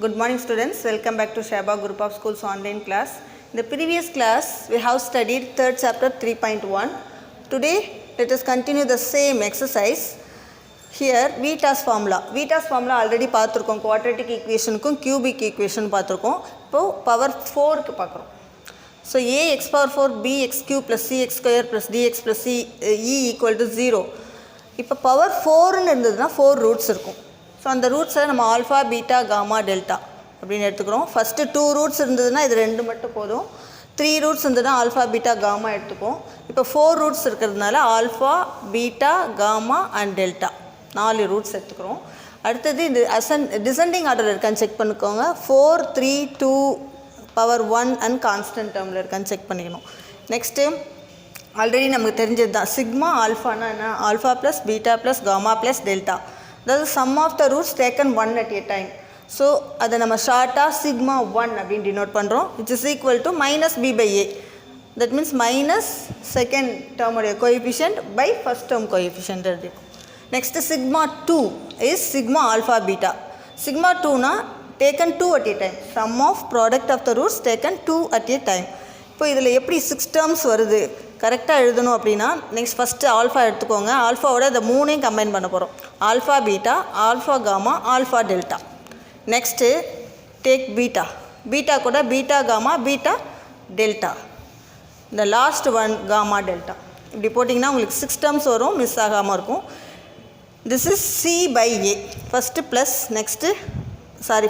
Good morning students, welcome back to Shaba Group of Schools online class. In the previous class, we have studied third chapter 3.1. Today, let us continue the same exercise. Here, Vieta's formula. Vieta's formula already பார்த்திருக்கோம், quadratic equation க்கும் cubic equation பார்த்திருக்கோம். இப்போ power 4 க்கு பார்க்கிறோம். So, ax power 4 bx cube plus cx square plus dx plus e equal to 0. இப்போ power 4 ன்னு இருந்ததுன்னா 4 roots இருக்கும். ஸோ அந்த ரூட்ஸை நம்ம ஆல்ஃபா பீட்டா காமா டெல்டா அப்படின்னு எடுத்துக்கிறோம். ஃபஸ்ட்டு 2 ரூட்ஸ் இருந்ததுன்னா இது 2 மட்டும் போதும். 3 ரூட்ஸ் இருந்ததுன்னா ஆல்ஃபா பீட்டா காமா எடுத்துப்போம். இப்போ 4 ரூட்ஸ் இருக்கிறதுனால alpha beta gamma and delta 4 roots எடுத்துக்கிறோம். அடுத்தது இது டிசெண்டிங் ஆர்டர் இருக்கான்னு செக் பண்ணிக்கோங்க. 4 3 2 பவர் 1 அண்ட் கான்ஸ்டன்ட் டேர்மில் இருக்கான்னு செக் பண்ணிக்கணும். நெக்ஸ்ட்டு ஆல்ரெடி நமக்கு தெரிஞ்சது தான் சிக்மா ஆல்ஃபானா என்ன, alpha plus beta plus gamma plus delta. அதாவது sum of the roots taken 1 at a time. So அதை நம்ம ஷார்ட்டாக சிக்மா 1 அப்படின்னு டினோட் பண்ணுறோம். Which is equal to minus B by A. That means minus second டேர்முடைய coefficient by first term coefficient இருக்கும். Next sigma 2 is sigma alpha beta. Sigma 2னா taken 2 at a time. Sum of product of the roots taken 2 at a time. இப்போ இதில் எப்படி 6 terms வருது கரெக்டாக எழுதணும் அப்படின்னா நெக்ஸ்ட் ஃபஸ்ட்டு ஆல்ஃபா எடுத்துக்கோங்க. ஆல்ஃபாவோட இந்த 3ஐயும் கம்பைன் பண்ண போகிறோம். Alpha beta, alpha gamma, alpha delta. Next take beta. Beta கூட பீட்டா காமா, பீட்டா டெல்டா. இந்த லாஸ்ட் ஒன் காமா டெல்டா. இப்படி போட்டிங்கன்னா உங்களுக்கு 6 டேர்ம்ஸ் வரும், மிஸ் ஆகாமல் இருக்கும். This is C by A. First plus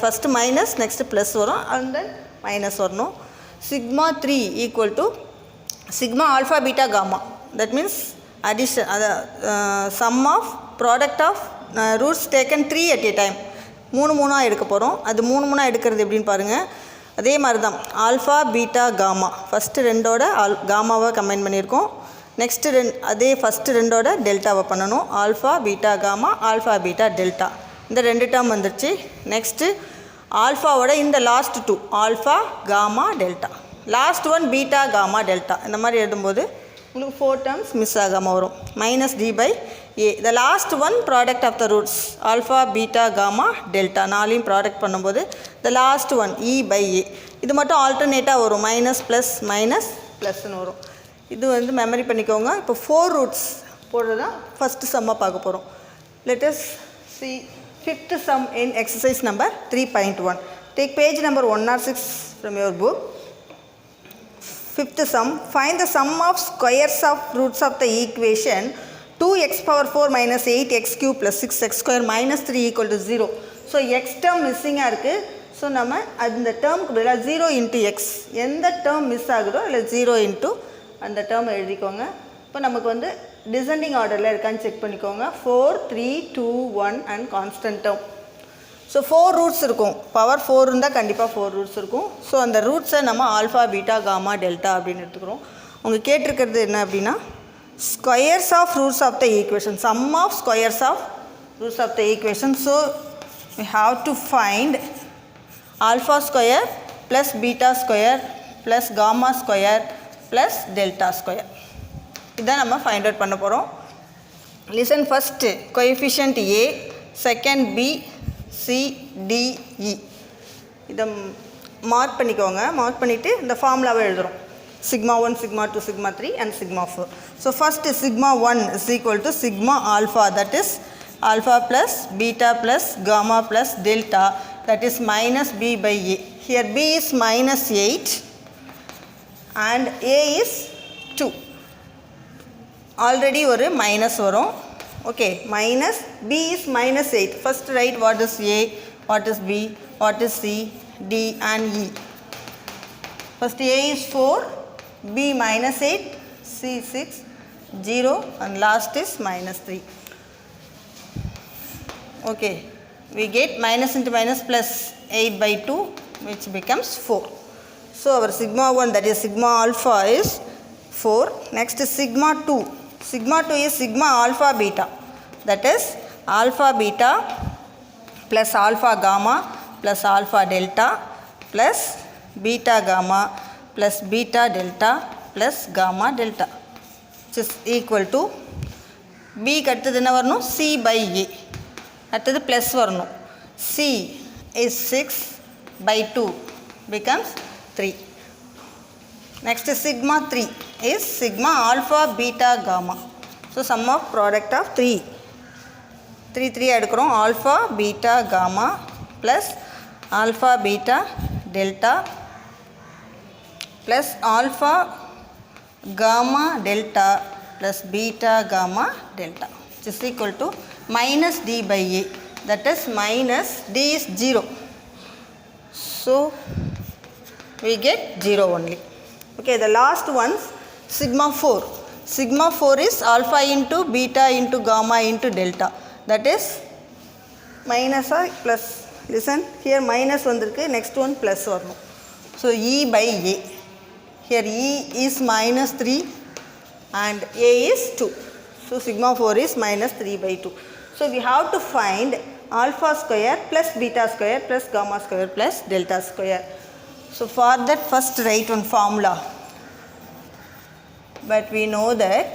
first minus next plus வரும் and then minus வரணும். Sigma 3 equal to sigma alpha beta gamma. That means addition sum of product of roots taken 3 at a time. 3 எடுக்க போகிறோம். அது 3 எடுக்கிறது எப்படின்னு பாருங்கள். அதே மாதிரி தான் ஆல்ஃபா பீட்டா காமா. ஃபஸ்ட்டு 2ஓட காமாவை கம்பைன் பண்ணியிருக்கோம். நெக்ஸ்ட்டு அதே ஃபஸ்ட்டு 2ஓட டெல்டாவை பண்ணணும். Alpha beta gamma, alpha beta delta. இந்த 2 டேர்ம் வந்துருச்சு. நெக்ஸ்ட்டு ஆல்ஃபாவோட இந்த last 2 alpha gamma delta. Last one beta gamma delta. இந்த மாதிரி எழுதும்போது உங்களுக்கு 4 டேர்ம்ஸ் மிஸ் ஆகாமல் வரும். Minus D by A. The last one product of the roots alpha beta gamma delta 4ஐயும் ப்ராடக்ட் பண்ணும்போது the last one E by ஏ. இது மட்டும் ஆல்டர்னேட்டாக வரும். மைனஸ் ப்ளஸ் மைனஸ் ப்ளஸ்ன்னு வரும். இது வந்து மெமரி பண்ணிக்கோங்க. இப்போ 4 ரூட்ஸ் போடுறது தான் ஃபஸ்ட்டு சம்மாக பார்க்க போகிறோம். Let us see fifth sum in exercise number 3.1. Take page number 106 from your book. Fifth sum, find the sum of squares of roots of the equation 2x power 4 minus 8x cube plus 6x square minus 3 equal to 0. So, x term missing இருக்குது. So நம்ம அந்த டேர்முக்கு பதிலாக 0 into x எந்த term miss ஆகுதோ இல்லை 0 into அந்த term எழுதிக்கோங்க. இப்போ நமக்கு வந்து டிசெண்டிங் ஆர்டரில் இருக்கான்னு செக் பண்ணிக்கோங்க. 4 3 2 1 and constant term. So 4 roots இருக்கும். பவர் 4 இருந்தால் கண்டிப்பாக 4 ரூட்ஸ் இருக்கும். ஸோ அந்த ரூட்ஸை நம்ம ஆல்ஃபா பீட்டா காமா டெல்டா அப்படின்னு எடுத்துக்கிறோம். அவங்க கேட்டிருக்கிறது என்ன அப்படின்னா squares of roots of the equation, sum of squares of roots of the equation. So we have to find alpha square plus beta square plus gamma square plus delta square. இதான் நம்ம find out பண்ண போகிறோம். Listen first coefficient A, second B, C, D, E. இதை mark பண்ணிக்கோங்க. Mark பண்ணிவிட்டு இந்த ஃபார்முலாவை எழுதுகிறோம். Sigma 1, sigma 2, sigma 3 and sigma 4. So first sigma 1 is equal to sigma alpha, that is alpha plus beta plus gamma plus delta, that is minus B by A. Here B is minus 8 and A is 2. Already ஒரு minus வரும். Okay, minus b is minus 8. First write what is a, what is b, what is c, d and e. First a is 4, b minus 8, c 6, 0 and last is minus 3. Okay, we get minus into minus plus 8 by 2 which becomes 4. So our sigma 1, that is sigma alpha, is 4. Next is sigma 2. Sigma 2 is sigma alpha beta, that is alpha beta plus alpha gamma plus alpha delta plus beta gamma plus beta delta plus gamma delta, which is equal to b அடுத்தது என்ன வரணும், c by a. அடுத்தது plus வரணும். c is 6, by 2 becomes 3. Next sigma 3 is sigma alpha beta gamma. So sum of product of 3 எடுக்கிறோம் alpha beta gamma plus alpha beta delta plus alpha gamma delta plus beta gamma delta, which is equal to minus d by a, that is minus d is 0. So we get 0 only. Okay, the last one sigma 4. Sigma 4 is alpha into beta into gamma into delta, that is minus or plus. Listen, here minus vandirukku, next one plus varum. So E by A. Here E is minus 3 and A is 2. So sigma 4 is minus 3 by 2. So we have to find alpha square plus beta square plus gamma square plus delta square. So for that first write one formula. But we know that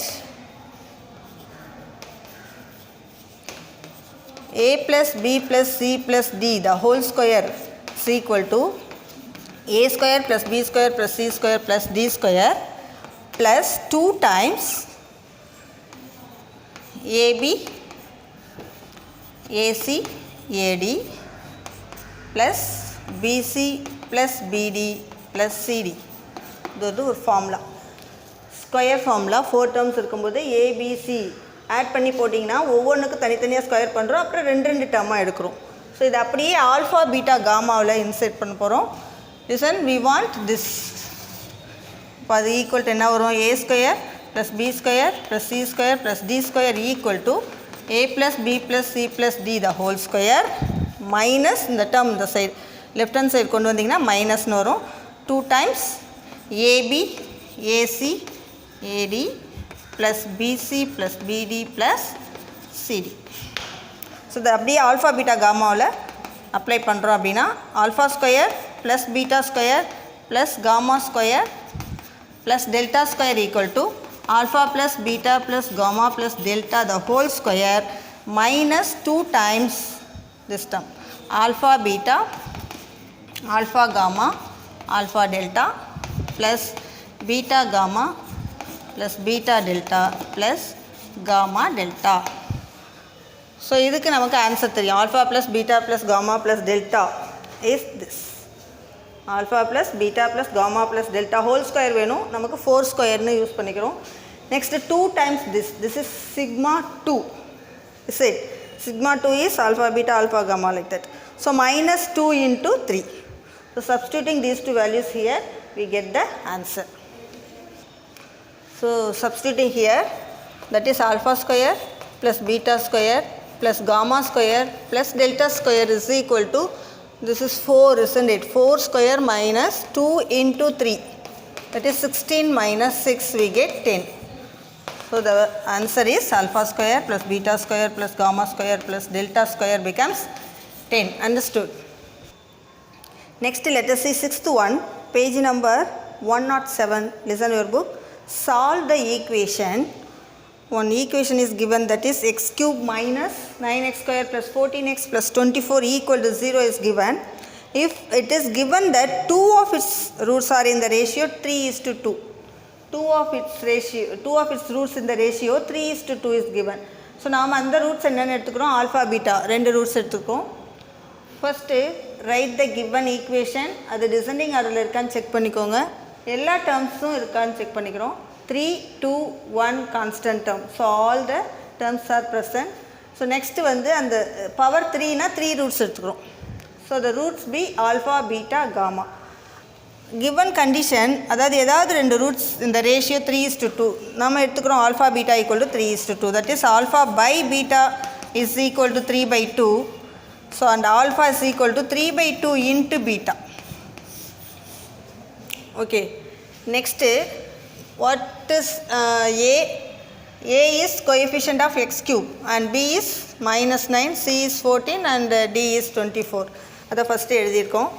a plus b plus c plus d the whole square is equal to a square plus b square plus c square plus d square plus 2 times ab ac ad plus bc plus bd plus cd. இது ஒரு formula, square formula. 4 terms இருக்கும்போது ABC add பண்ணி போட்டிங்கன்னா ஒவ்வொன்றுக்கு தனித்தனியாக square பண்ணுறோம், அப்புறம் ரெண்டு டேர்மாக எடுக்கிறோம். ஸோ இது அப்படியே ஆல்ஃபா பீட்டா காமாவில் இன்செர்ட் பண்ண போகிறோம். Listen, we want this. இப்போ அது ஈக்குவல் டு என்ன வரும்? A square plus B square plus C square plus D square equal to A plus B plus C plus D the whole square minus இந்த term இந்த side left hand side கொண்டு வந்தீங்கன்னா மைனஸ்னு வரும். 2 times AB AC AD plus BC plus BD plus CD. So the அப்படியே alpha beta காமாவில் apply பண்ணுறோம் அப்படின்னா alpha square plus beta square plus gamma square plus delta square equal to alpha plus beta plus gamma plus delta the whole square minus 2 times this term alpha beta alpha gamma alpha delta plus beta gamma plus beta delta plus gamma delta. So இதுக்கு நமக்கு answer தெரியும். alpha plus beta plus gamma plus delta is this. alpha plus beta plus gamma plus delta whole square வேணும், நமக்கு 4 ஸ்கொயர்னு use பண்ணிக்கிறோம். Next 2 times this. This is sigma 2. Is it? Sigma 2 is alpha beta alpha gamma like that. So minus 2 into 3. So substituting these two values here, we get the answer. So substituting here, that is alpha square plus beta square plus gamma square plus delta square is equal to, this is 4 isn't it? 4 square minus 2 into 3, that is 16 minus 6, we get 10. So the answer is alpha square plus beta square plus gamma square plus delta square becomes 10. Understood? Next let us see 6th one, page number 107. Listen your book. Solve the equation. One equation is given, that is x cube minus 9x square plus 14x plus 24 equal to 0 is given. If it is given that 2 of its roots are in the ratio 3:2. 2 of its roots in the ratio 3:2 is given. So நாம் அந்த roots என்னென்னு எடுத்துக்கிறோம்? Alpha beta 2 roots எடுத்துக்கிறோம். First right the given equation. அது descending ஆர்டரில் இருக்கான்னு check பண்ணிக்கோங்க. எல்லா டேர்ம்ஸும் இருக்கான்னு செக் பண்ணிக்கிறோம். 3, 2, 1 constant term. So all the terms are present. So next வந்து அந்த பவர் 3னா 3 ரூட்ஸ் எடுத்துக்கிறோம். So the roots be alpha beta gamma. Given condition, அதாவது ஏதாவது 2 ரூட்ஸ் இந்த ரேஷியோ 3:2 நம்ம எடுத்துக்கிறோம். Alpha beta equal to 3:2, that is alpha by beta is equal to 3/2. So and alpha is equal to 3/2 into beta. Okay, next what is A? A is coefficient of x cube and B is -9, C is 14 and D is 24. அதை first எழுதியிருக்கோம்.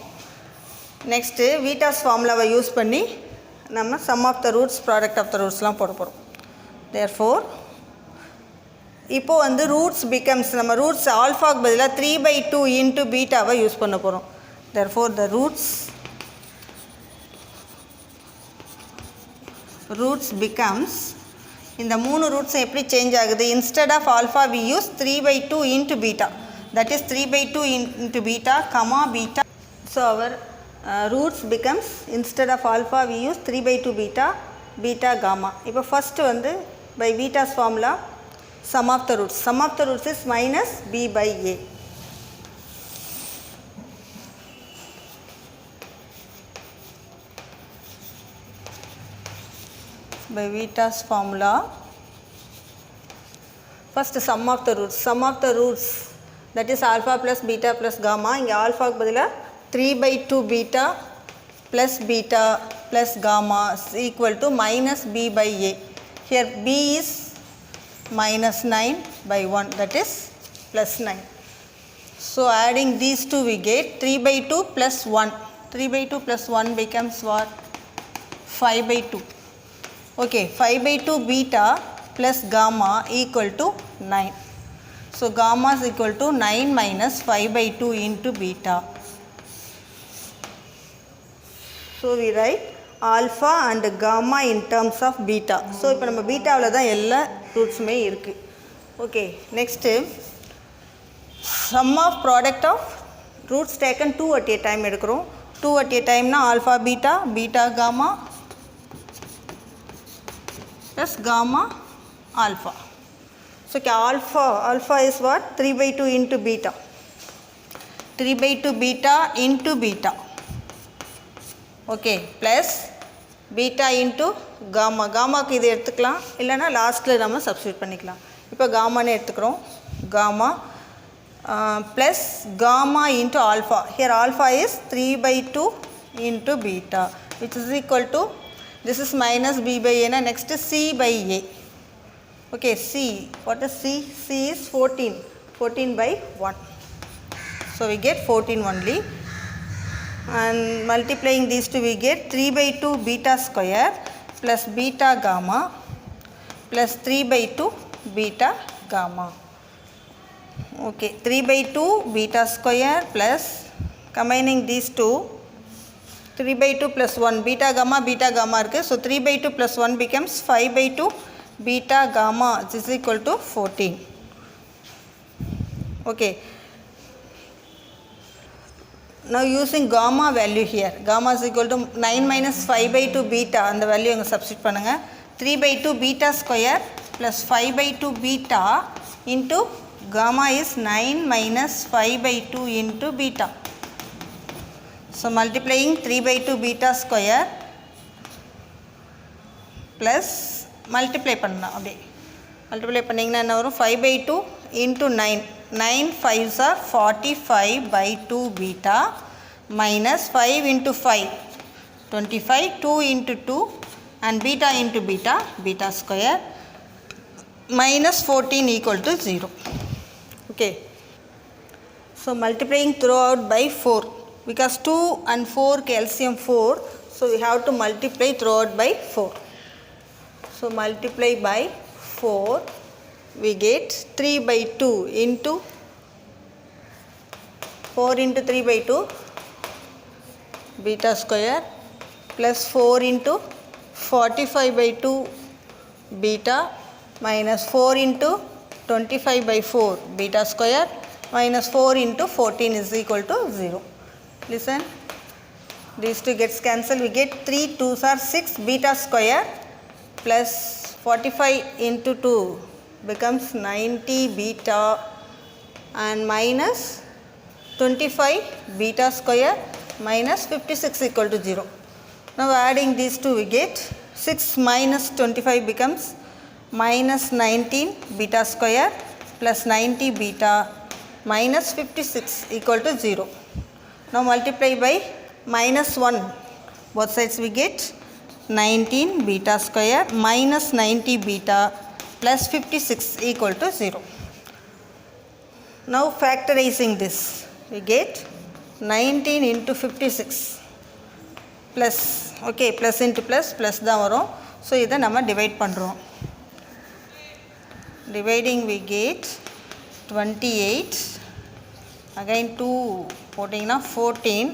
Next வீட்டாஸ் ஃபார்முலாவை use பண்ணி நம்ம sum of the roots product of the ரூட்ஸ்லாம் போட போகிறோம். Therefore இப்போது வந்து ரூட்ஸ் பிகம்ஸ், நம்ம ரூட்ஸ் ஆல்ஃபாக்கு பதிலாக 3/2 இன்ட்டு பீட்டாவை யூஸ் பண்ண போகிறோம். Therefore the roots becomes, இந்த மூணு ரூட்ஸ் எப்படி சேஞ்ச் ஆகுது, instead of alpha we use 3/2 into beta, that is 3/2 into beta comma beta. So our roots becomes, instead of alpha we use 3/2 beta, beta gamma. இப்போ first வந்து by beta's formula sum of the roots is minus b by a. By beta's formula, first sum of the roots, that is alpha plus beta plus gamma. இங்கே ஆல்ஃபாக்கு பதிலாக 3/2 beta plus gamma is equal to minus b by a. Here b is minus 9/1, that is plus 9. So adding these two we get 3/2 plus 1. 3/2 plus 1 becomes what? 5/2. Okay, 5/2 beta plus gamma equal to 9. So gamma is equal to 9 minus 5/2 into beta. So we write alpha and gamma in terms of beta. So இப்போ நம்ம பீட்டாவில் தான் எல்லா ரூட்ஸுமே இருக்குது. Okay, next sum of product of roots taken 2 at a time எடுக்கிறோம். 2 at a time na alpha beta gamma plus gamma alpha. So alpha is what? 3/2 into beta. 3/2 beta into beta. Okay, plus beta into gamma. Gammaக்கு இது எடுத்துக்கலாம், இல்லைனா லாஸ்ட்டில் நம்ம substitute பண்ணிக்கலாம். இப்போ gammaன்னு எடுத்துக்கிறோம். Gamma plus gamma into alpha. Here alpha is 3/2 into beta, which is equal to, this is minus b by a, na next is c by a. Okay, c, what is c? C is 14/1. So we get 14 only, and multiplying these two we get 3/2 beta square plus beta gamma plus 3/2 beta gamma. Okay, 3/2 beta square plus, combining these two, 3/2 plus 1 beta gamma இருக்குது. So 3/2 plus 1 becomes 5/2 beta gamma, which is equal to 14. Okay, now using gamma value here, gamma is equal to 9 minus 5/2 beta, and the value இங்கே substitute பண்ணுங்க. 3/2 beta square plus 5/2 beta into gamma is 9 minus 5/2 into beta. So multiplying 3/2 beta square plus multiply பண்ணலாம், அப்படியே multiply பண்ணிங்கன்னா என்ன வரும்? 5/2 into 9. 9 5s are 45/2 beta minus 5 into 5 25, 2 into 2 and beta into beta square minus 14 equal to 0. Okay, so multiplying throughout by 4, because 2 and 4 calcium 4, so we have to multiply throughout by 4. So multiply by 4, we get 3/2 into 4 into 3/2 beta square plus 4 into 45/2 beta minus 4 into 25/4 beta square minus 4 into 14 is equal to 0. Listen, these two gets cancelled, we get 3 2s are 6 beta square plus 45 into 2 becomes 90 beta and minus 25 beta square minus 56 equal to 0. Now adding these two we get 6 minus 25 becomes minus 19 beta square plus 90 beta minus 56 equal to 0. Now multiply by minus 1, both sides we get 19 beta square minus 90 beta plus 56 equal to 0. Now factorizing this, we get 19 into 56 plus, okay, plus into plus தான் வரும். So இதை நம்ம divide பண்ணுறோம். Dividing we get 28 again 2 போட்டிங்கன்னா 14,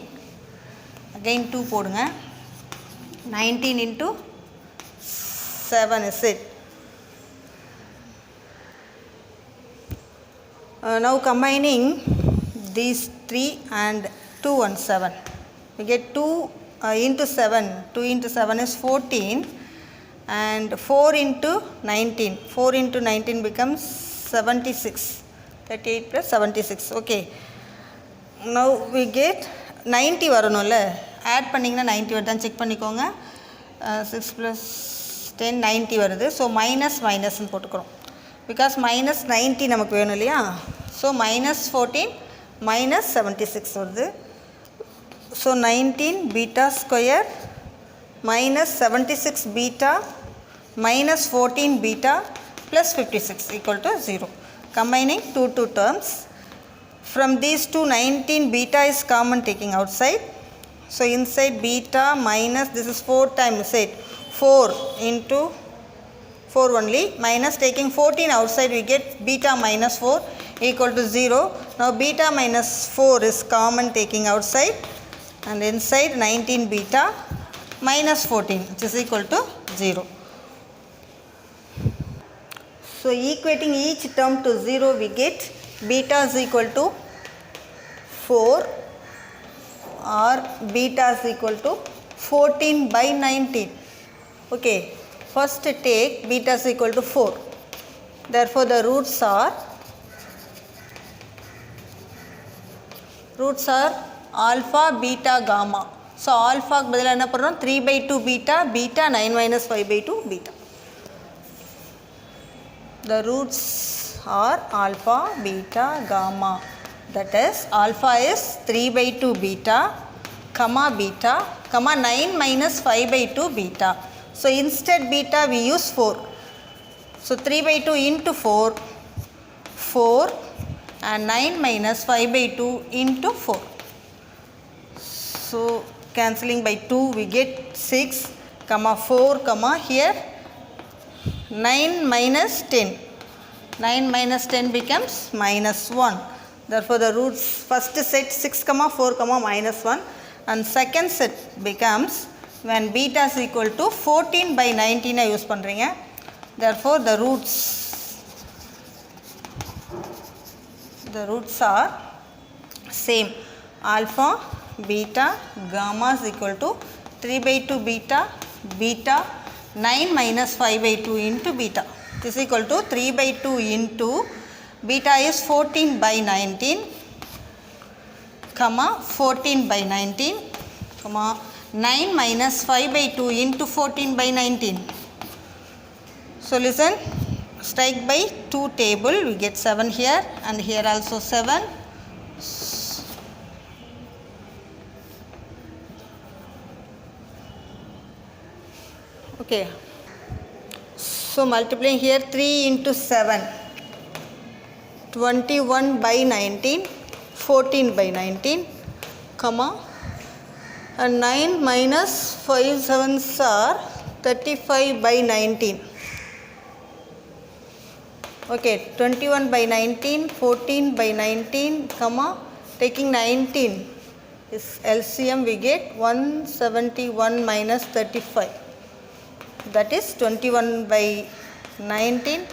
again 2 போடுங்க, 19 into 7 is it. Now combining these 3 and 2 and 7, we get 2 into 7, 2 into 7 is 14 and 4 into 19, 4 into 19 becomes 76, 38 plus 76, okay. Now we get 90 வரணும்ல, add பண்ணிங்கன்னா 90 வருதான் செக் பண்ணிக்கோங்க, 6 plus 10 90 வருது, so minus minusன்னு போட்டுக்கிறோம், because minus 90 நமக்கு வேணும் இல்லையா, so minus 14 minus 76 வருது, so 19 beta square minus 76 beta minus 14 beta plus 56 equal to 0. Combining 2 terms, from these two 19 beta is common taking outside, so inside beta minus this is 4 times it 4 into 4 only, minus taking 14 outside we get beta minus 4 equal to 0. Now beta minus 4 is common taking outside, and inside 19 beta minus 14 which is equal to 0. So equating each term to 0 we get beta is equal to 4 or beta is equal to 14 by 19. Okay, first take beta is equal to 4, therefore the roots are alpha, beta, gamma. So alpha க்கு பதிலா என்ன பண்றோம், 3 by 2 beta, beta 9 minus 5 by 2 beta. The roots are alpha, beta, gamma. That is alpha is 3 by 2 beta, comma beta, comma 9 minus 5 by 2 beta. So instead beta we use 4. So 3 by 2 into 4, 4 and 9 minus 5 by 2 into 4. So cancelling by 2 we get 6, comma 4, comma here 9 minus 10. 9 minus 10 becomes minus 1. Therefore the roots first set 6, comma 4, comma minus 1, and second set becomes when beta is equal to 14 by 19 I use பண்றீங்க. Therefore the roots are same, alpha, beta, gamma is equal to 3 by 2 beta, beta 9 minus 5 by 2 into beta. This is equal to 3 by 2 into beta is 14 by 19, comma 14 by 19, comma 9 minus 5 by 2 into 14 by 19. So listen, strike by 2 table we get 7 here and here also 7. Okay, so multiplying here 3 into 7, 21 by 19, 14 by 19, comma and 9 minus 5 7s are 35 by 19. Okay, 21 by 19, 14 by 19, comma taking 19 is LCM we get 171 minus 35. That is 21 by 19,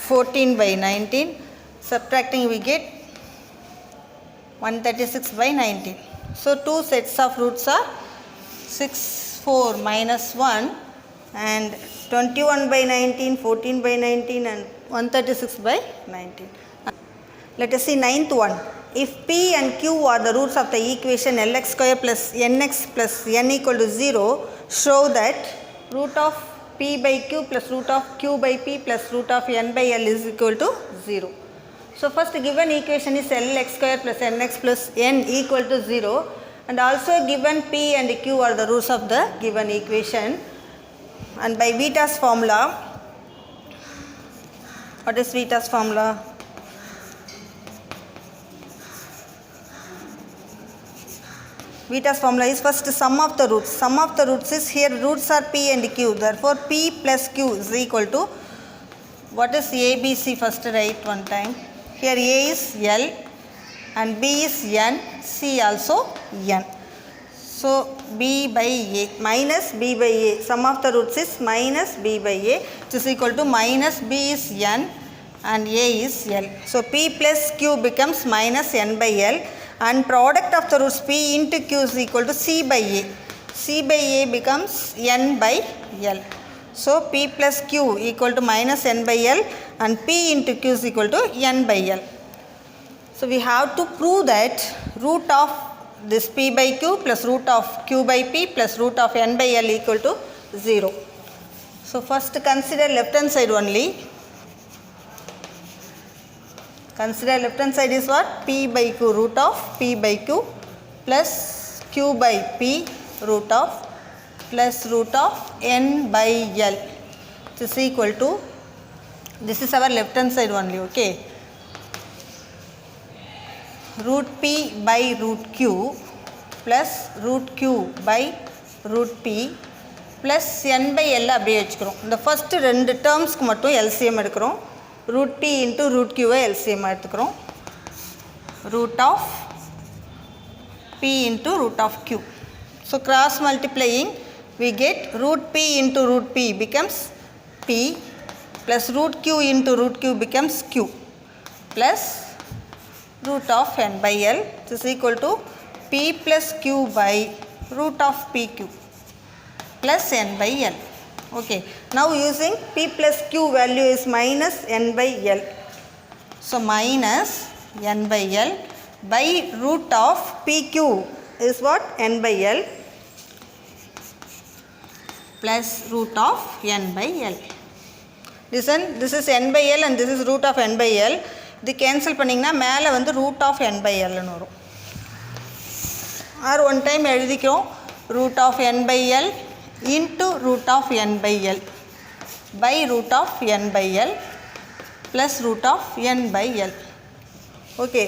14 by 19, subtracting we get 136 by 19. So two sets of roots are 6, 4 minus 1 and 21 by 19, 14 by 19 and 136 by 19. Let us see ninth one. If P and Q are the roots of the equation Lx square plus Nx plus N equal to 0, show that root of P by Q plus root of Q by P plus root of N by L is equal to 0. So first given equation is Lx square plus Nx plus N equal to 0, and also given P and Q are the roots of the given equation, and by Vita's formula, what is Vita's formula? Vita's formula is first sum of the roots. Sum of the roots is here roots are P and Q. Therefore, P plus Q is equal to, what is A, B, C? First write one time. Here A is L, and B is n, C also n. So B by A minus B by A, sum of the roots is minus B by A, which is equal to minus B is n and A is L. So P plus Q becomes minus n by L, and product of the roots P into Q is equal to C by A. C by A becomes n by L. So P plus Q equal to minus n by L and P into Q is equal to n by L. So we have to prove that root of this P by Q plus root of Q by P plus root of n by L equal to 0. So first consider left hand side only. Consider left hand side is what? P by Q, root of P by Q plus Q by P root of plus root of n by L, which is equal to, this is our left hand side only, okay. Root P by root Q plus root Q by root P plus n by L அப்படியே வச்சுக்கிறோம். இந்த first ரெண்டு டேர்ம்ஸ்க்கு மட்டும் LCM எடுக்கிறோம். root P into root Q LCM எடுத்துக்கிறோம். root of P into root of Q. So cross multiplying we get root P into root P becomes P plus root Q into root Q becomes Q plus root of n by L, which is equal to P plus Q by root of PQ plus n by L. Okay. Now using P plus Q value is minus n by L. So minus n by L by root of PQ is what? N by L plus root of n by L. Listen, this is n by L and this is root of n by L. இது cancel பண்ணிங்கன்னா மேலே வந்து root of n by L ன்னு வரும். Or one time எழுதிக்கிறோம், root of n by L into root of n by L by root of n by L plus root of n by L. Okay,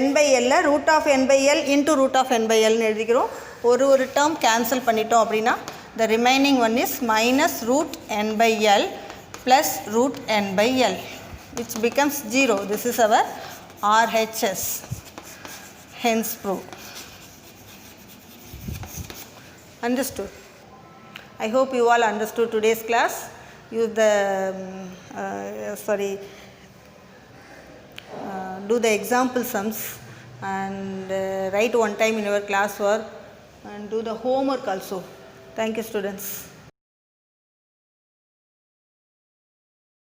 n by L root of n by L into root of n by Lன்னு எழுதிக்கிறோம். ஒரு term cancel பண்ணிட்டோம் அப்படின்னா the remaining one is minus root n by L plus root n by L, which becomes 0. This is our RHS, hence proved. Understood? I hope you all understood today's class. Use the do the example sums and write one time in your class work and do the homework also. Thank you, students.